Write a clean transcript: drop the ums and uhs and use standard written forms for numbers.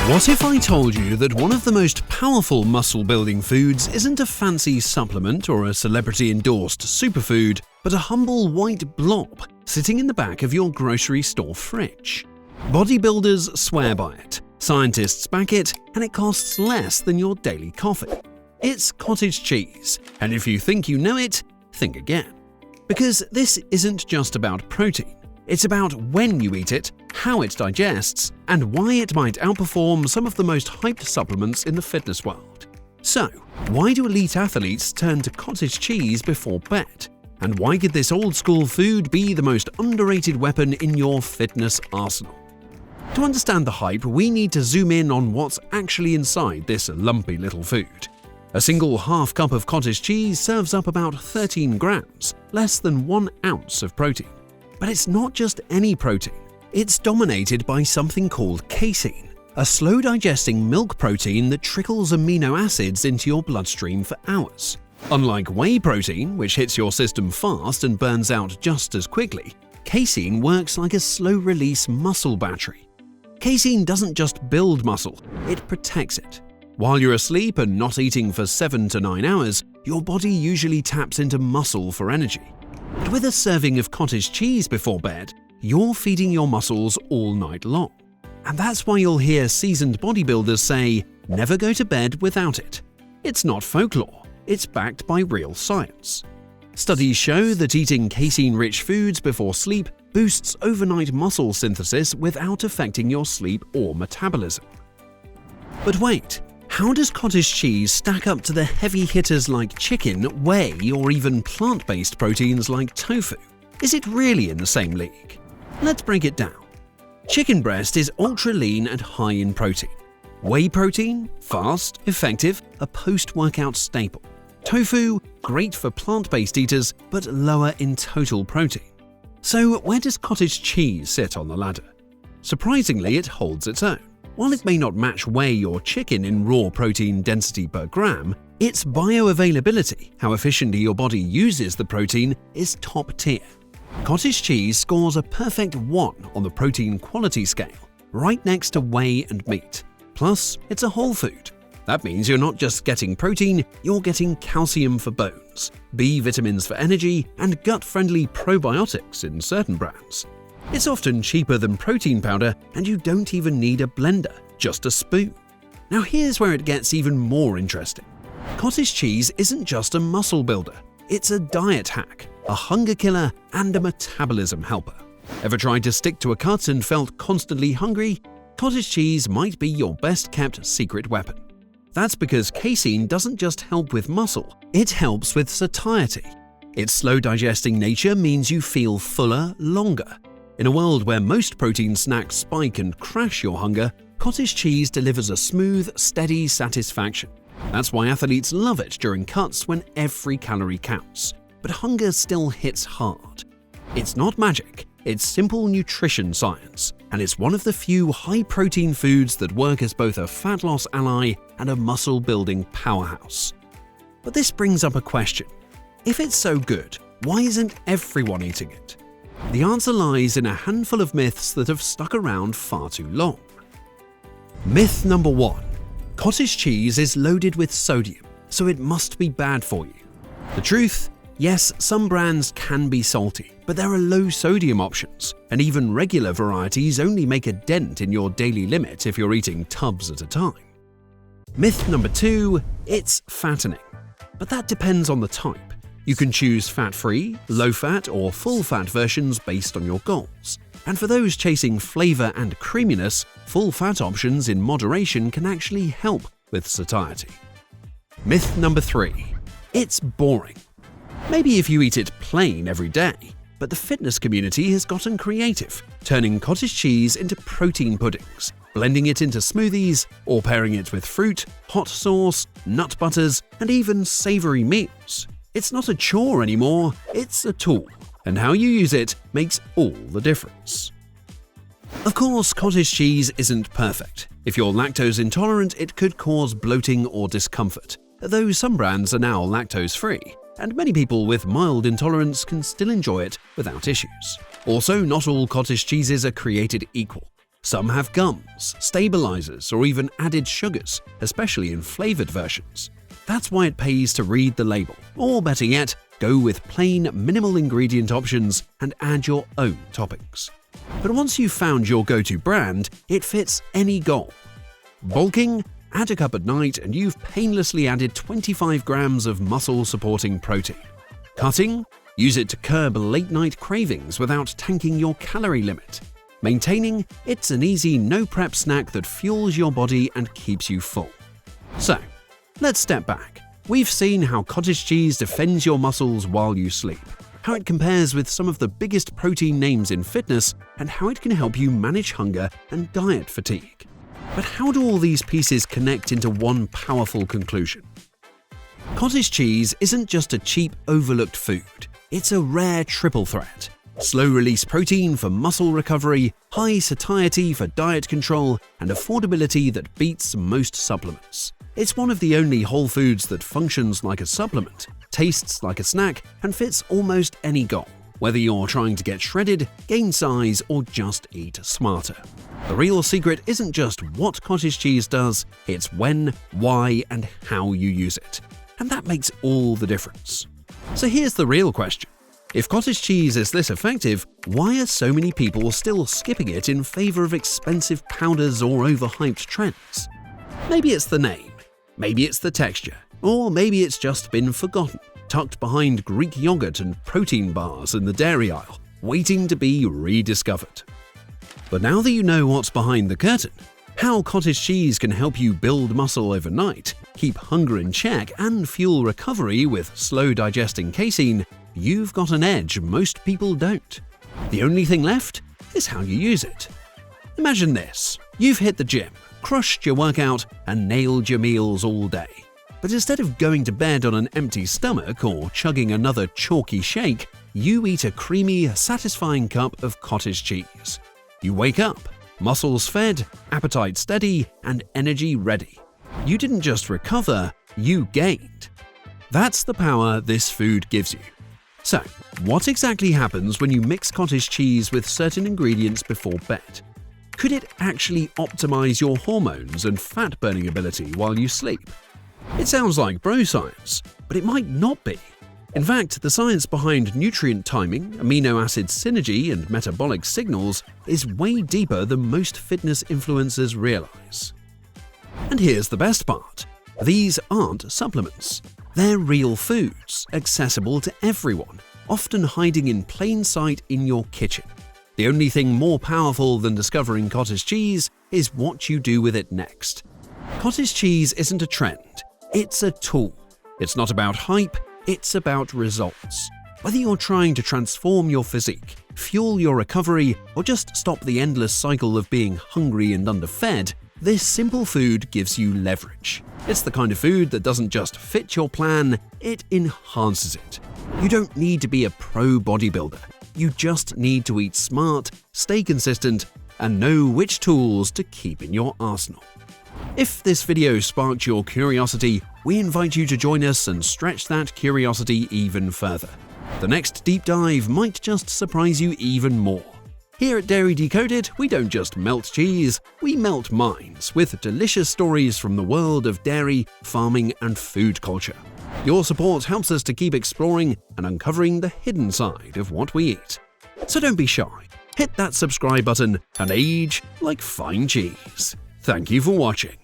What if I told you that one of the most powerful muscle-building foods isn't a fancy supplement or a celebrity-endorsed superfood, but a humble white blob sitting in the back of your grocery store fridge? Bodybuilders swear by it, scientists back it, and it costs less than your daily coffee. It's cottage cheese, and if you think you know it, think again. Because this isn't just about protein. It's about when you eat it, how it digests, and why it might outperform some of the most hyped supplements in the fitness world. So, why do elite athletes turn to cottage cheese before bed? And why could this old-school food be the most underrated weapon in your fitness arsenal? To understand the hype, we need to zoom in on what's actually inside this lumpy little food. A single half cup of cottage cheese serves up about 13 grams, less than 1 ounce of protein. But it's not just any protein. It's dominated by something called casein, a slow-digesting milk protein that trickles amino acids into your bloodstream for hours. Unlike whey protein, which hits your system fast and burns out just as quickly, casein works like a slow-release muscle battery. Casein doesn't just build muscle, it protects it. While you're asleep and not eating for 7 to 9 hours, your body usually taps into muscle for energy. But with a serving of cottage cheese before bed, you're feeding your muscles all night long. And that's why you'll hear seasoned bodybuilders say, never go to bed without it. It's not folklore, it's backed by real science. Studies show that eating casein-rich foods before sleep boosts overnight muscle synthesis without affecting your sleep or metabolism. But wait, how does cottage cheese stack up to the heavy hitters like chicken, whey, or even plant-based proteins like tofu? Is it really in the same league? Let's break it down. Chicken breast is ultra-lean and high in protein. Whey protein, fast, effective, a post-workout staple. Tofu, great for plant-based eaters, but lower in total protein. So where does cottage cheese sit on the ladder? Surprisingly, it holds its own. While it may not match whey or chicken in raw protein density per gram, its bioavailability, how efficiently your body uses the protein, is top tier. Cottage cheese scores a perfect 1 on the protein quality scale, right next to whey and meat. Plus, it's a whole food. That means you're not just getting protein, you're getting calcium for bones, B vitamins for energy, and gut-friendly probiotics in certain brands. It's often cheaper than protein powder, and you don't even need a blender, just a spoon. Now here's where it gets even more interesting. Cottage cheese isn't just a muscle builder, it's a diet hack, a hunger killer, and a metabolism helper. Ever tried to stick to a cut and felt constantly hungry? Cottage cheese might be your best-kept secret weapon. That's because casein doesn't just help with muscle, it helps with satiety. Its slow-digesting nature means you feel fuller longer. In a world where most protein snacks spike and crash your hunger, cottage cheese delivers a smooth, steady satisfaction. That's why athletes love it during cuts when every calorie counts. But hunger still hits hard. It's not magic, it's simple nutrition science, and it's one of the few high-protein foods that work as both a fat loss ally and a muscle-building powerhouse. But this brings up a question. If it's so good, why isn't everyone eating it? The answer lies in a handful of myths that have stuck around far too long. Myth number 1. Cottage cheese is loaded with sodium, so it must be bad for you. The truth? Yes, some brands can be salty, but there are low-sodium options, and even regular varieties only make a dent in your daily limit if you're eating tubs at a time. Myth number 2. It's fattening. But that depends on the type. You can choose fat-free, low-fat, or full-fat versions based on your goals. And for those chasing flavor and creaminess, full-fat options in moderation can actually help with satiety. Myth number 3. It's boring. Maybe if you eat it plain every day, but the fitness community has gotten creative, turning cottage cheese into protein puddings, blending it into smoothies, or pairing it with fruit, hot sauce, nut butters, and even savory meals. It's not a chore anymore, it's a tool, and how you use it makes all the difference. Of course, cottage cheese isn't perfect. If you're lactose intolerant, it could cause bloating or discomfort, though some brands are now lactose-free, and many people with mild intolerance can still enjoy it without issues. Also, not all cottage cheeses are created equal. Some have gums, stabilizers, or even added sugars, especially in flavored versions. That's why it pays to read the label, or better yet, go with plain, minimal ingredient options and add your own toppings. But once you've found your go-to brand, it fits any goal. Bulking? Add a cup at night and you've painlessly added 25 grams of muscle-supporting protein. Cutting? Use it to curb late-night cravings without tanking your calorie limit. Maintaining? It's an easy, no-prep snack that fuels your body and keeps you full. So, let's step back. We've seen how cottage cheese defends your muscles while you sleep, how it compares with some of the biggest protein names in fitness, and how it can help you manage hunger and diet fatigue. But how do all these pieces connect into one powerful conclusion? Cottage cheese isn't just a cheap, overlooked food. It's a rare triple threat. Slow-release protein for muscle recovery, high satiety for diet control, and affordability that beats most supplements. It's one of the only whole foods that functions like a supplement, tastes like a snack, and fits almost any goal, whether you're trying to get shredded, gain size, or just eat smarter. The real secret isn't just what cottage cheese does, it's when, why, and how you use it. And that makes all the difference. So here's the real question. If cottage cheese is this effective, why are so many people still skipping it in favor of expensive powders or overhyped trends? Maybe it's the name, maybe it's the texture, or maybe it's just been forgotten, tucked behind Greek yogurt and protein bars in the dairy aisle, waiting to be rediscovered. But now that you know what's behind the curtain, how cottage cheese can help you build muscle overnight, keep hunger in check, and fuel recovery with slow-digesting casein, you've got an edge most people don't. The only thing left is how you use it. Imagine this. You've hit the gym, crushed your workout, and nailed your meals all day. But instead of going to bed on an empty stomach or chugging another chalky shake, you eat a creamy, satisfying cup of cottage cheese. You wake up, muscles fed, appetite steady, and energy ready. You didn't just recover, you gained. That's the power this food gives you. So, what exactly happens when you mix cottage cheese with certain ingredients before bed? Could it actually optimize your hormones and fat-burning ability while you sleep? It sounds like bro science, but it might not be. In fact, the science behind nutrient timing, amino acid synergy, and metabolic signals is way deeper than most fitness influencers realize. And here's the best part. These aren't supplements. They're real foods, accessible to everyone, often hiding in plain sight in your kitchen. The only thing more powerful than discovering cottage cheese is what you do with it next. Cottage cheese isn't a trend, it's a tool. It's not about hype, it's about results. Whether you're trying to transform your physique, fuel your recovery, or just stop the endless cycle of being hungry and underfed, this simple food gives you leverage. It's the kind of food that doesn't just fit your plan, it enhances it. You don't need to be a pro bodybuilder. You just need to eat smart, stay consistent, and know which tools to keep in your arsenal. If this video sparked your curiosity, we invite you to join us and stretch that curiosity even further. The next deep dive might just surprise you even more. Here at Dairy Decoded, we don't just melt cheese, we melt minds with delicious stories from the world of dairy, farming, and food culture. Your support helps us to keep exploring and uncovering the hidden side of what we eat. So don't be shy, hit that subscribe button and age like fine cheese. Thank you for watching.